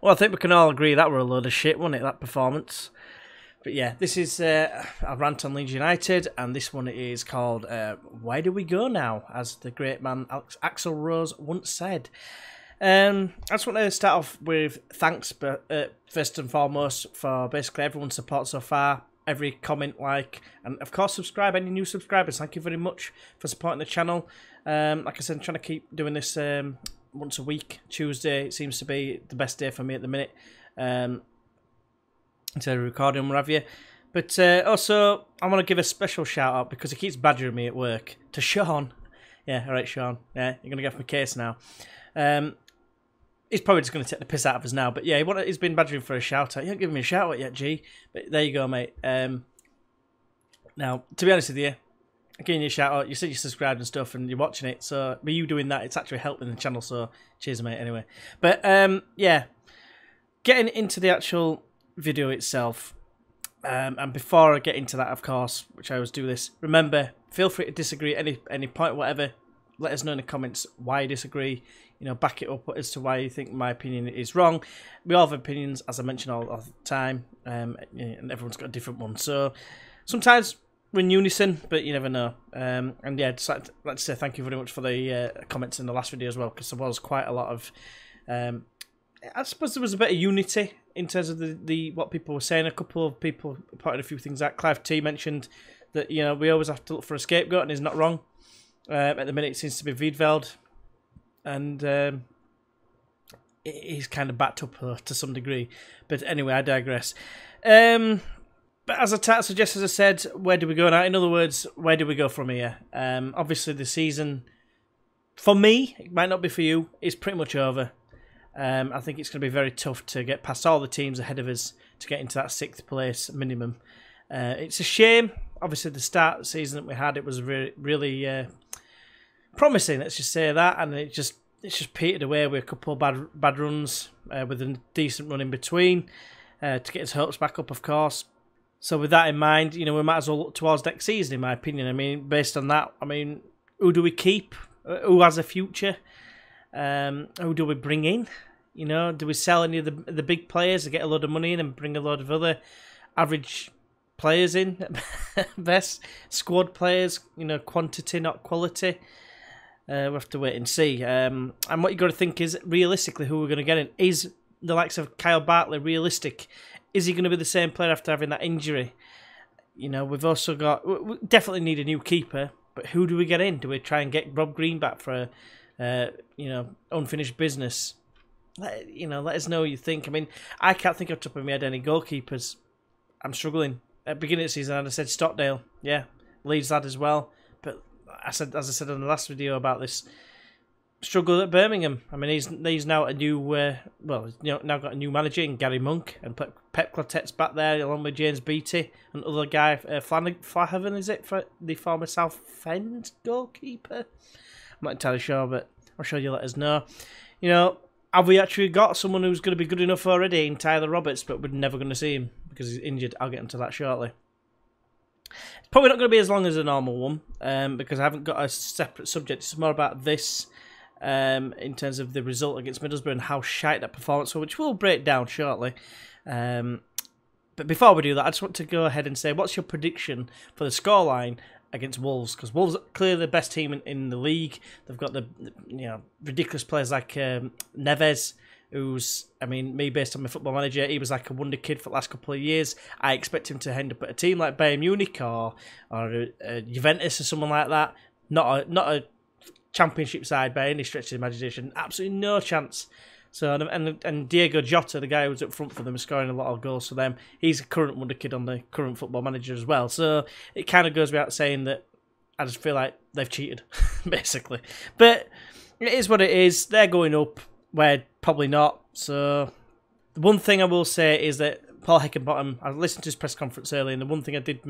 Well, I think we can all agree that were a load of shit, wasn't it, that performance? But yeah, this is a rant on Leeds United, and this one is called Where Do We Go Now? As the great man Axl Rose once said. I just want to start off with thanks, but first and foremost, for basically everyone's support so far. Every comment, like, and of course subscribe. Any new subscribers, thank you very much for supporting the channel. Like I said, I'm trying to keep doing this once a week. Tuesday, it seems to be the best day for me at the minute. Instead of recording, what have you. But also, I want to give a special shout out because he keeps badgering me at work to Sean. Yeah, all right, Sean. Yeah, you're gonna get off my case now. He's probably just going to take the piss out of us now. But yeah, he's been badgering for a shout out. You haven't given me a shout out yet, G. But there you go, mate. Now, to be honest with you, I'm giving you a shout out. You said you subscribed and stuff and you're watching it. So by you doing that, it's actually helping the channel. So cheers, mate, anyway. But yeah, getting into the actual video itself. And before I get into that, of course, which I always do this, remember, feel free to disagree at any point, whatever. Let us know in the comments why you disagree. You know, back it up as to why you think my opinion is wrong. We all have opinions, as I mentioned all the time, and everyone's got a different one. So sometimes we're in unison, but you never know. And yeah, just like to say thank you very much for the comments in the last video as well, because there was quite a lot of, I suppose there was a bit of unity in terms of the what people were saying. A couple of people pointed a few things out. Clive T mentioned that, you know, we always have to look for a scapegoat, and he's not wrong. At the minute, it seems to be Wiedveld. And he's kind of backed up to some degree. But anyway, I digress. But as a title suggests, as I said, where do we go now? In other words, where do we go from here? Obviously, the season, for me, it might not be for you, is pretty much over. I think it's going to be very tough to get past all the teams ahead of us to get into that 6th place minimum. It's a shame. Obviously, the start of the season that we had, it was really promising, let's just say that, and it's just petered away with a couple of bad runs, with a decent run in between, to get his hopes back up, of course. So with that in mind, you know, we might as well look towards next season, in my opinion. I mean, based on that, I mean, who do we keep? Who has a future? Who do we bring in? You know, do we sell any of the big players to get a load of money in and bring a load of other average players in? Best squad players, you know, quantity, not quality. We'll have to wait and see. And what you've got to think is, realistically, who we're going to get in. Is the likes of Kyle Bartley realistic? Is he going to be the same player after having that injury? You know, we've also got... We definitely need a new keeper, but who do we get in? Do we try and get Rob Green back for you know, unfinished business? Let us know what you think. I mean, I can't think off the top of my head any goalkeepers. I'm struggling. At the beginning of the season, I said Stockdale. Yeah, Leeds lad as well. But as I said in the last video about this, struggled at Birmingham. I mean, he's now a new, now got a new manager in Gary Monk, and Pep Clotette's back there along with James Beattie and other guy, Flanagan, is it, for the former Southend goalkeeper? I'm not entirely sure, but I'm sure you'll let us know. You know, have we actually got someone who's going to be good enough already in Tyler Roberts, but we're never going to see him because he's injured? I'll get into that shortly. It's probably not going to be as long as a normal one, because I haven't got a separate subject. It's more about this, in terms of the result against Middlesbrough and how shite that performance was, which we'll break down shortly. But before we do that, I just want to go ahead and say, what's your prediction for the scoreline against Wolves? Because Wolves are clearly the best team in the league. They've got the ridiculous players like Neves, who's, I mean, me based on my Football Manager, he was like a wonder kid for the last couple of years. I expect him to end up at a team like Bayern Munich or Juventus or someone like that. Not a championship side by any stretch of the imagination. Absolutely no chance. So and Diego Jota, the guy who's up front for them, is scoring a lot of goals for them. He's a current wonder kid on the current Football Manager as well. So it kind of goes without saying that I just feel like they've cheated, basically. But it is what it is. They're going up. We're probably not. So the one thing I will say is that Paul Heckingbottom, I listened to his press conference earlier, and the one thing I did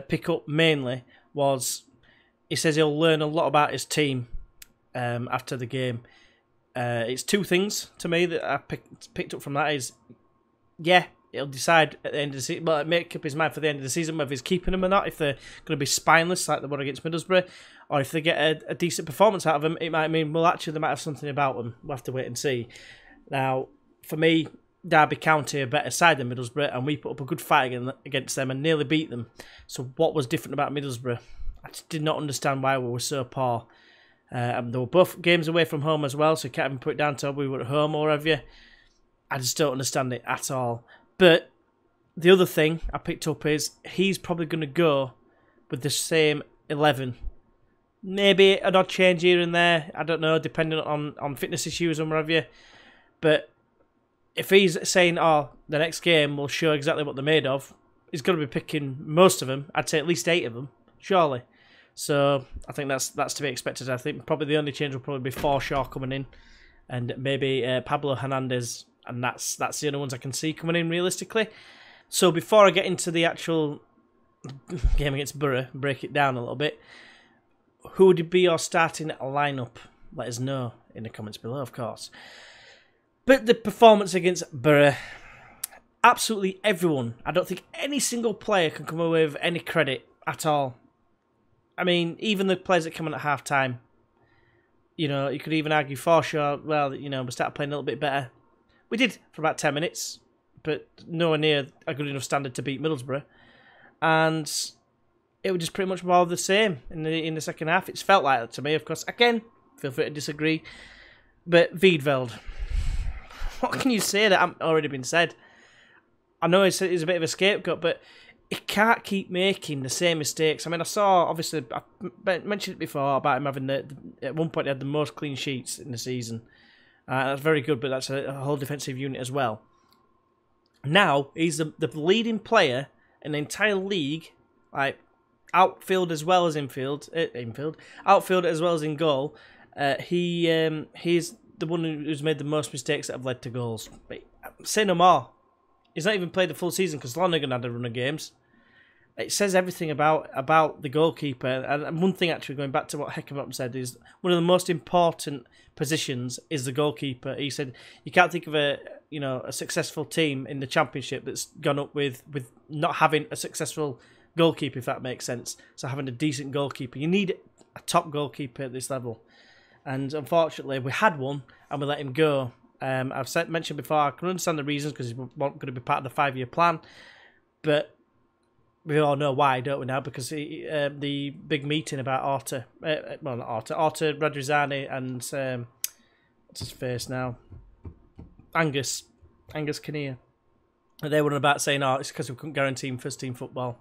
pick up mainly was he says he'll learn a lot about his team after the game. It's two things to me that I picked up from that is, yeah, he'll decide at the end of the season, well, make up his mind for the end of the season whether he's keeping them or not, if they're going to be spineless like the one against Middlesbrough, or if they get a decent performance out of them, it might mean, well, actually, they might have something about them. We'll have to wait and see. Now, for me, Derby County are a better side than Middlesbrough, and we put up a good fight against them and nearly beat them. So what was different about Middlesbrough? I just did not understand why we were so poor. They were both games away from home as well, so you can't even put it down to we were at home or whatever. I just don't understand it at all. But the other thing I picked up is he's probably going to go with the same 11. Maybe an odd change here and there. I don't know, depending on fitness issues and whatever. But if he's saying, the next game will show exactly what they're made of, he's going to be picking most of them. I'd say at least 8 of them, surely. So I think that's to be expected. I think probably the only change will probably be Forshaw coming in, and maybe Pablo Hernandez, and that's the only ones I can see coming in realistically. So before I get into the actual game against Borough, break it down a little bit, who would be your starting lineup? Let us know in the comments below, of course. But the performance against Borough, absolutely everyone, I don't think any single player can come away with any credit at all. I mean, even the players that come in at half-time, you could even argue Forshaw, well, we started playing a little bit better. We did for about 10 minutes, but nowhere near a good enough standard to beat Middlesbrough. And it was just pretty much more of the same in the second half. It's felt like that to me, of course. Again, feel free to disagree. But Wiedveld, what can you say that hasn't already been said? I know he's a bit of a scapegoat, but he can't keep making the same mistakes. I mean, I saw, obviously, I mentioned it before about him having at one point he had the most clean sheets in the season. That's very good, but that's a whole defensive unit as well. Now, he's the leading player in the entire league, like outfield as well as outfield as well as in goal. He's the one who's made the most mistakes that have led to goals. But say no more. He's not even played the full season because Lonergan had a run of games. It says everything about the goalkeeper. And one thing, actually, going back to what Heckenbottom said, is one of the most important positions is the goalkeeper. He said you can't think of a successful team in the Championship that's gone up with not having a successful goalkeeper, if that makes sense. So having a decent goalkeeper. You need a top goalkeeper at this level. And unfortunately, we had one and we let him go. I've mentioned before, I can understand the reasons because he's not going to be part of the 5-year plan. But we all know why, don't we now? Because the big meeting about Artur Radrizzani and what's his face now? Angus Kinnear. They were about saying, it's because we couldn't guarantee him first team football.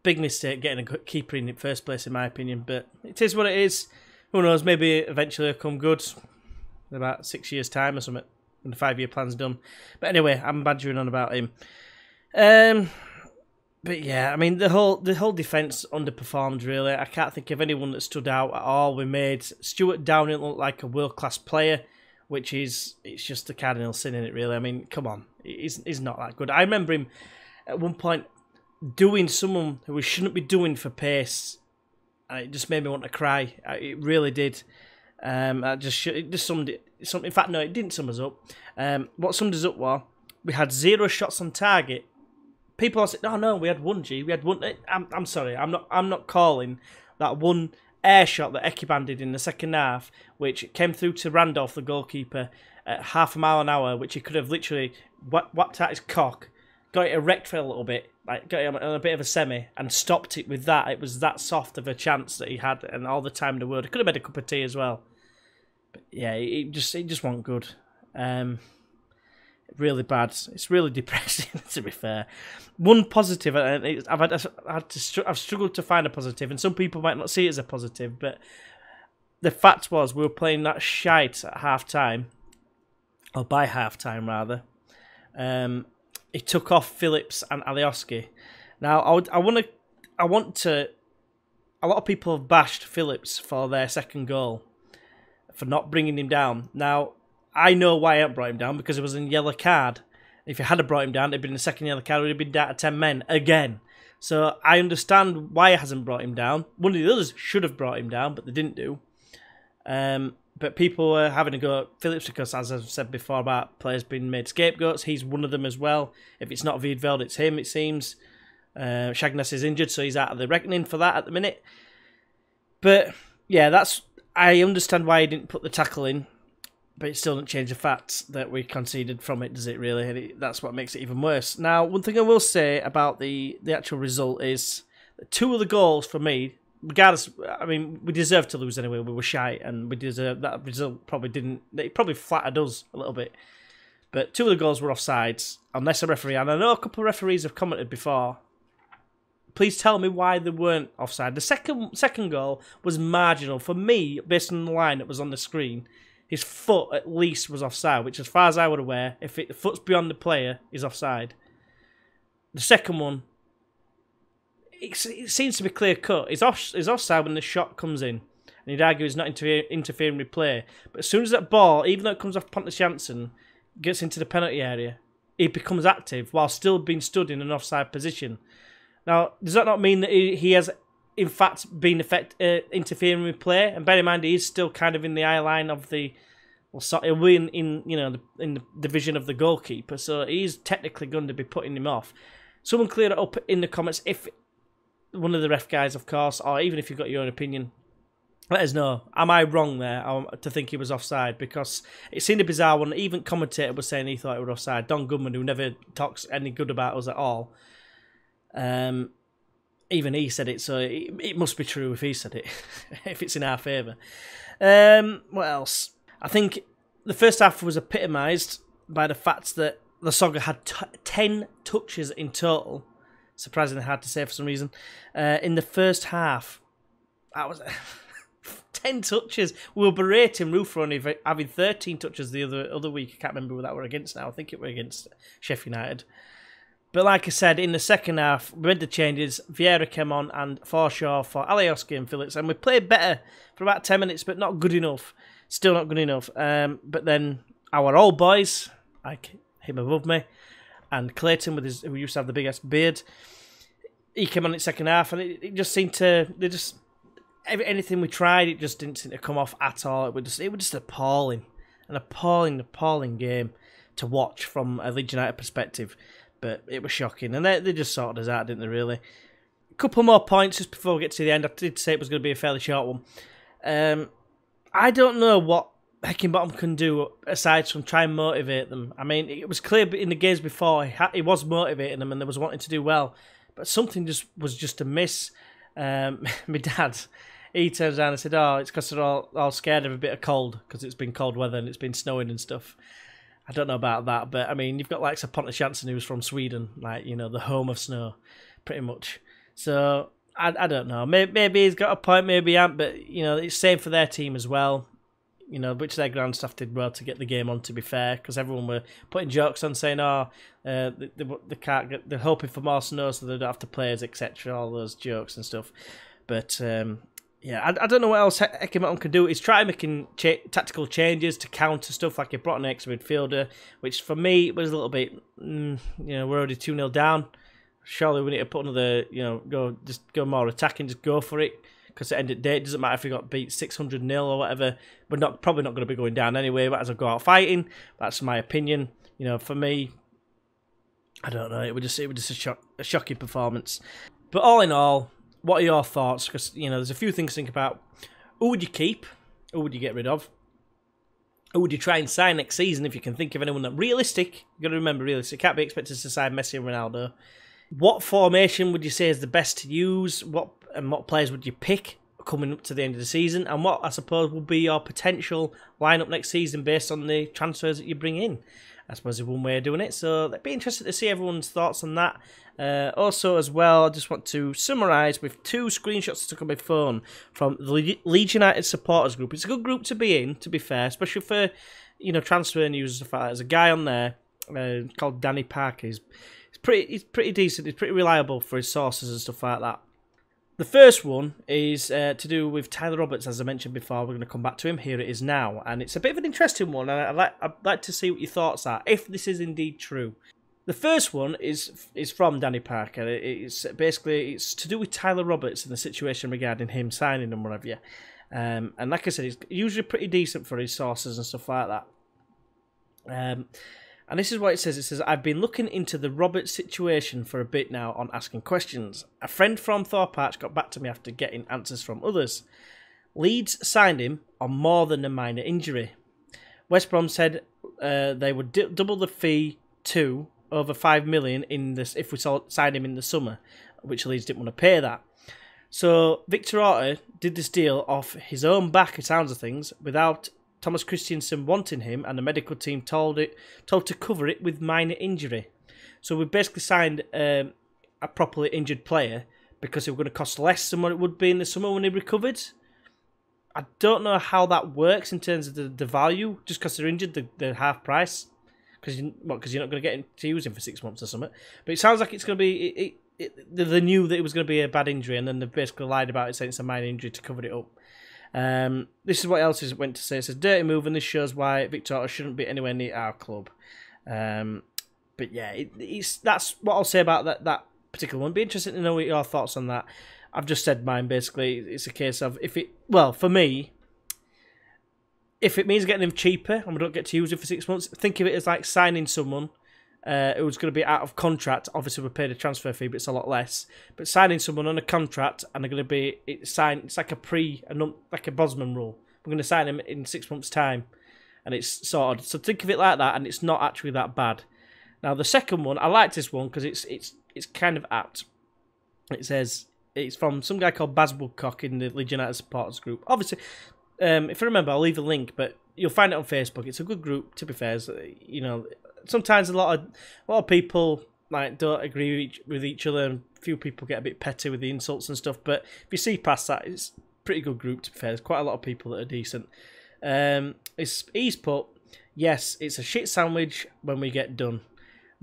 Big mistake getting a keeper in the first place, in my opinion. But it is what it is. Who knows? Maybe eventually it'll come good in about 6 years' time or something when the 5-year plan's done. But anyway, I'm badgering on about him. But yeah, I mean the whole defence underperformed really. I can't think of anyone that stood out at all. We made Stuart Downing look like a world-class player, it's just the cardinal sin in it really. I mean, come on, he's not that good. I remember him at one point doing someone who we shouldn't be doing for pace, and it just made me want to cry. It really did. It just summed it. In fact, no, it didn't sum us up. What summed us up was we had 0 shots on target. People are saying, no, we had one. We had one. I'm sorry, I'm not calling that one air shot that Ekuban did in the second half, which came through to Randolph, the goalkeeper, at half a mile an hour, which he could have literally whacked out his cock, got it erect for a little bit, like got it on a bit of a semi, and stopped it with that. It was that soft of a chance that he had, and all the time in the world. He could have made a cup of tea as well. But yeah, it just wasn't good. Really bad. It's really depressing, to be fair. One positive, I've struggled to find a positive, and some people might not see it as a positive, but the fact was we were playing that shite at half time, or by half time rather. He took off Phillips and Alioski. Now I want to. A lot of people have bashed Phillips for their second goal, for not bringing him down. Now, I know why I haven't brought him down, because it was a yellow card. If you had brought him down, it'd been the second yellow card, it would have been down to 10 men again. So I understand why he hasn't brought him down. One of the others should have brought him down, but they didn't do. But people were having a go at Phillips because, as I've said before about players being made scapegoats, he's one of them as well. If it's not Wiedveld, it's him, it seems. Shagness is injured, so he's out of the reckoning for that at the minute. But yeah, I understand why he didn't put the tackle in. But it still doesn't change the fact that we conceded from it, does it really? And that's what makes it even worse. Now, one thing I will say about the actual result is that 2 of the goals for me, regardless, I mean, we deserved to lose anyway. We were shy, and we deserved that result. It probably flattered us a little bit. But 2 of the goals were offsides, unless a referee, and I know a couple of referees have commented before. Please tell me why they weren't offside. The second goal was marginal. For me, based on the line that was on the screen, his foot at least was offside, which as far as I was aware, if the foot's beyond the player, is offside. The second one, it seems to be clear cut. It's offside when the shot comes in. And you'd argue he's not interfering with play. But as soon as that ball, even though it comes off Pontus Jansson, gets into the penalty area, he becomes active while still being stood in an offside position. Now, does that not mean that he has, in fact, been interfering with play? And bear in mind, he is still kind of in the eye line of the, he'll be in the division of the goalkeeper, so he's technically going to be putting him off. Someone clear it up in the comments, if one of the ref guys, of course, or even if you've got your own opinion. Let us know. Am I wrong there to think he was offside? Because it seemed a bizarre one. Even commentator was saying he thought it was offside. Don Goodman, who never talks any good about us at all, even he said it. So it must be true if he said it, if it's in our favour. What else? I think the first half was epitomised by the fact that Lasogga had 10 touches in total. Surprisingly hard to say for some reason. In the first half, that was 10 touches. We were berating Roof for only having 13 touches the other week. I can't remember who that were against now. I think it were against Sheffield United. But like I said, in the second half, we made the changes. Vieira came on and Forshaw for Alioski and Phillips. And we played better for about 10 minutes, but not good enough. Still not good enough. But then our old boys, like him above me, and Clayton, who used to have the biggest beard, he came on in the second half, and it just seemed to... anything we tried, it just didn't seem to come off at all. It was just appalling. An appalling game to watch from a Leeds United perspective. But it was shocking. And they just sorted us out, didn't they, really? A couple more points just before we get to the end. I did say it was going to be a fairly short one. I don't know what Heckingbottom can do aside from try and motivate them. I mean, it was clear in the games before he was motivating them and they was wanting to do well. But something was just a miss. My dad, he turns around and said, "Oh, it's because they're all scared of a bit of cold because it's been cold weather and it's been snowing and stuff." I don't know about that, but I mean, you've got like Pontus Jansson who's from Sweden, like, you know, the home of snow, pretty much. So I don't know. Maybe he's got a point, maybe he hasn't, but you know, it's same for their team as well. You know, which their ground staff did well to get the game on, to be fair, because everyone were putting jokes on saying, "Oh, they can't get, they're hoping for more snow so they don't have to play us, etc." All those jokes and stuff. But yeah, I don't know what else Heckingbottom can do. He's trying making tactical changes to counter stuff, like he brought an extra midfielder, which for me was a little bit, you know, we're already 2-0 down. Surely we need to put another, you know, go more attacking, just go for it. Because at the end of the day, it doesn't matter if we got beat 600-0 or whatever. We're probably not going to be going down anyway. Might as well go out fighting. That's my opinion. You know, for me, I don't know. It was just a shocking performance. But all in all, what are your thoughts? Because, you know, there's a few things to think about. Who would you keep? Who would you get rid of? Who would you try and sign next season if you can think of anyone that realistic? You've got to remember, realistic. Can't be expected to sign Messi and Ronaldo. What formation would you say is the best to use? What players would you pick coming up to the end of the season? And what, I suppose, will be your potential lineup next season based on the transfers that you bring in? I suppose is one way of doing it. So I'd be interested to see everyone's thoughts on that. Also, as well, I just want to summarise with 2 screenshots I took on my phone from the Leeds United supporters group. It's a good group to be in, to be fair, especially for, you know, transfer news and stuff like that. There's a guy on there called Danny Parker. He's pretty decent. He's pretty reliable for his sources and stuff like that. The first one is to do with Tyler Roberts, as I mentioned before. We're going to come back to him. Here it is now. And it's a bit of an interesting one, and I'd like to see what your thoughts are, if this is indeed true. The first one is from Danny Parker. It's to do with Tyler Roberts and the situation regarding him signing and whatever. And like I said, he's usually pretty decent for his sources and stuff like that. And this is what it says. It says, "I've been looking into the Roberts situation for a bit now on asking questions. A friend from Thorpe Arch got back to me after getting answers from others. Leeds signed him on more than a minor injury. West Brom said they would double the fee to over 5 million in this if we signed him in the summer, which Leeds didn't want to pay that. So Victor Orta did this deal off his own back, it sounds of things, without Thomas Christiansen wanting him, and the medical team told to cover it with minor injury. So we basically signed a properly injured player because it was going to cost less than what it would be in the summer when he recovered. I don't know how that works in terms of the value, just because they're injured, the half price. Because you're not going to get to use him for 6 months or something. But it sounds like it's going to be... They knew that it was going to be a bad injury, and then they basically lied about it, saying it's a minor injury to cover it up. This is what else is went to say. It says, dirty move, and this shows why Victor Orta shouldn't be anywhere near our club. But yeah, that's what I'll say about that particular one. Be interested to know what your thoughts on that. I've just said mine, basically. It's a case of, for me, if it means getting him cheaper and we don't get to use him for 6 months, think of it as like signing someone who's going to be out of contract. Obviously, we paid a transfer fee, but it's a lot less. But signing someone on a contract and they're going to be signed, it's like like a Bosman rule. We're going to sign him in 6 months' time, and it's sorted. So think of it like that, and it's not actually that bad. Now the second one, I liked this one because it's kind of apt. It says it's from some guy called Baz Woodcock in the Leeds United supporters group. Obviously. If I remember, I'll leave a link, but you'll find it on Facebook. It's a good group, to be fair. Sometimes a lot of people like don't agree with each other, and a few people get a bit petty with the insults and stuff. But if you see past that, it's a pretty good group, to be fair. There's quite a lot of people that are decent. He's put, yes, it's a shit sandwich when we get done.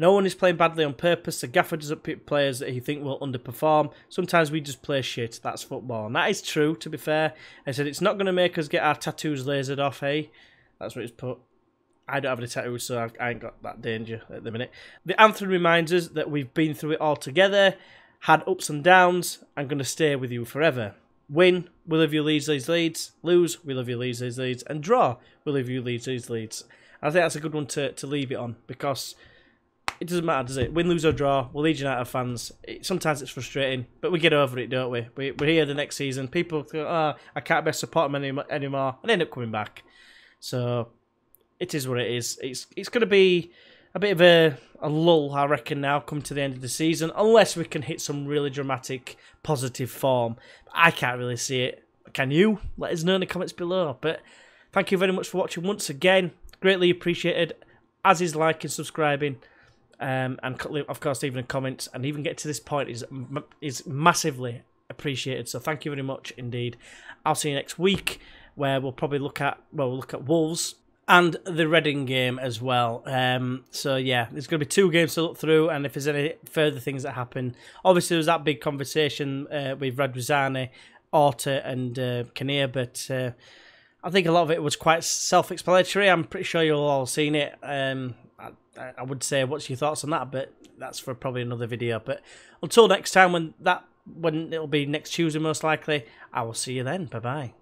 No one is playing badly on purpose. The gaffer doesn't pick players that he think will underperform. Sometimes we just play shit. That's football. And that is true, to be fair. I said it's not going to make us get our tattoos lasered off, hey? That's what it's put. I don't have any tattoos, so I ain't got that danger at the minute. The anthem reminds us that we've been through it all together, had ups and downs, and going to stay with you forever. Win, we love you, Leeds, Leeds, Leeds. Lose, we love you, Leeds, Leeds, Leeds. And draw, we love you, Leeds, Leeds, Leeds. I think that's a good one to leave it on, because... it doesn't matter, does it? Win, lose or draw, we're Leeds United fans. Sometimes it's frustrating, but we get over it, don't we? We're here the next season. People go, I can't best support them anymore, and end up coming back. So, it is what it is. It's going to be a bit of a lull, I reckon, now, come to the end of the season, unless we can hit some really dramatic, positive form. I can't really see it. Can you? Let us know in the comments below. But thank you very much for watching once again. Greatly appreciated, as is liking, subscribing. And of course, leaving a comment and even get to this point is massively appreciated. So thank you very much indeed. I'll see you next week, where we'll probably look at Wolves and the Reading game as well. So yeah, there's going to be 2 games to look through, and if there's any further things that happen, obviously there was that big conversation with Radrizzani, Orta, and Kinnear, but I think a lot of it was quite self-explanatory. I'm pretty sure you've all seen it. I would say, what's your thoughts on that? But that's for probably another video. But until next time, when it'll be next Tuesday most likely, I will see you then. Bye bye.